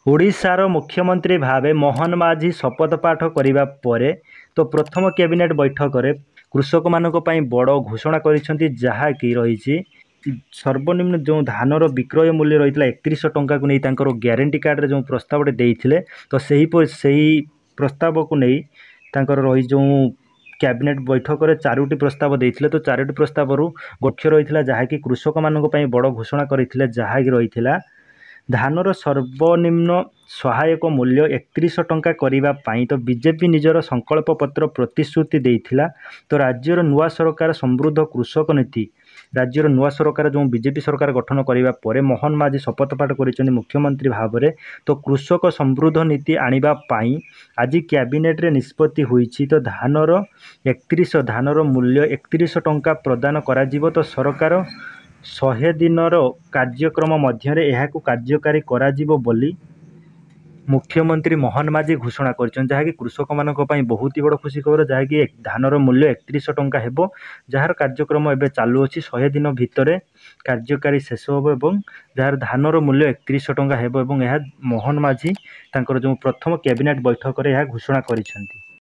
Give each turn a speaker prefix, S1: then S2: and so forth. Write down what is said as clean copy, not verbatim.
S1: ଓଡ଼ିଶାର ମୁଖ୍ୟମନ୍ତ୍ରୀ ଭାବେ ମୋହନ ମାଝୀ ଶପଥ ପାଠ କରିବା ପରେ ତ ପ୍ରଥମ କ୍ୟାବିନେଟ୍ ବୈଠକରେ କୃଷକମାନଙ୍କ ପାଇଁ ବଡ଼ ଘୋଷଣା କରିଛନ୍ତି, ଯାହାକି ରହିଛି ସର୍ବନିମ୍ନ ଯେଉଁ ଧାନର ବିକ୍ରୟ ମୂଲ୍ୟ ରହିଥିଲା 3100 ଟଙ୍କାକୁ ନେଇ ତାଙ୍କର ଗ୍ୟାରେଣ୍ଟି କାର୍ଡ଼ରେ ଯେଉଁ ପ୍ରସ୍ତାବଟେ ଦେଇଥିଲେ, ତ ସେହି ପ୍ରସ୍ତାବକୁ ନେଇ ତାଙ୍କର ରହି ଯେଉଁ କ୍ୟାବିନେଟ୍ ବୈଠକରେ 4ଟି ପ୍ରସ୍ତାବ ଦେଇଥିଲେ, ତ 4ଟି ପ୍ରସ୍ତାବରୁ ଗୋଟିଏ ରହିଥିଲା ଯାହାକି କୃଷକମାନଙ୍କ ପାଇଁ ବଡ଼ ଘୋଷଣା କରିଥିଲେ, ଯାହାକି ରହିଥିଲା ଧାନର ସର୍ବନିମ୍ନ ସହାୟକ ମୂଲ୍ୟ 3100 ଟଙ୍କା କରିବା ପାଇଁ। ତ ବିଜେପି ନିଜର ସଂକଳ୍ପ ପତ୍ର ପ୍ରତିଶ୍ରୁତି ଦେଇଥିଲା। ତ ରାଜ୍ୟର ନୂଆ ସରକାର ସମୃଦ୍ଧ କୃଷକ ନୀତି, ରାଜ୍ୟର ନୂଆ ସରକାର ଯେଉଁ ବିଜେପି ସରକାର ଗଠନ କରିବା ପରେ ମୋହନ ମାଝୀ ଶପଥ ପାଠ କରିଛନ୍ତି ମୁଖ୍ୟମନ୍ତ୍ରୀ ଭାବରେ। ତ କୃଷକ ସମୃଦ୍ଧ ନୀତି ଆଣିବା ପାଇଁ ଆଜି କ୍ୟାବିନେଟ୍ରେ ନିଷ୍ପତ୍ତି ହୋଇଛି। ତ ଧାନର ମୂଲ୍ୟ 3100 ଟଙ୍କା ପ୍ରଦାନ କରାଯିବ। ତ ସରକାର 100 ଦିନର କାର୍ଯ୍ୟକ୍ରମ ମଧ୍ୟରେ ଏହାକୁ କାର୍ଯ୍ୟକାରୀ କରାଯିବ ବୋଲି ମୁଖ୍ୟମନ୍ତ୍ରୀ ମୋହନ ମାଝୀ ଘୋଷଣା କରିଛନ୍ତି, ଯାହାକି କୃଷକମାନଙ୍କ ପାଇଁ ବହୁତ ବଡ଼ ଖୁସି ଖବର। ଯାହାକି ଧାନର ମୂଲ୍ୟ 3100 ଟଙ୍କା ହେବ, ଯାହାର କାର୍ଯ୍ୟକ୍ରମ ଏବେ ଚାଲୁଅଛି। 100 ଦିନ ଭିତରେ କାର୍ଯ୍ୟକାରୀ ଶେଷ ହେବ ଏବଂ ଯାହାର ଧାନର ମୂଲ୍ୟ 3100 ଟଙ୍କା ହେବ ଏବଂ ଏହା ମୋହନ ମାଝୀ ତାଙ୍କର ଯେଉଁ ପ୍ରଥମ କ୍ୟାବିନେଟ୍ ବୈଠକରେ ଏହା ଘୋଷଣା କରିଛନ୍ତି।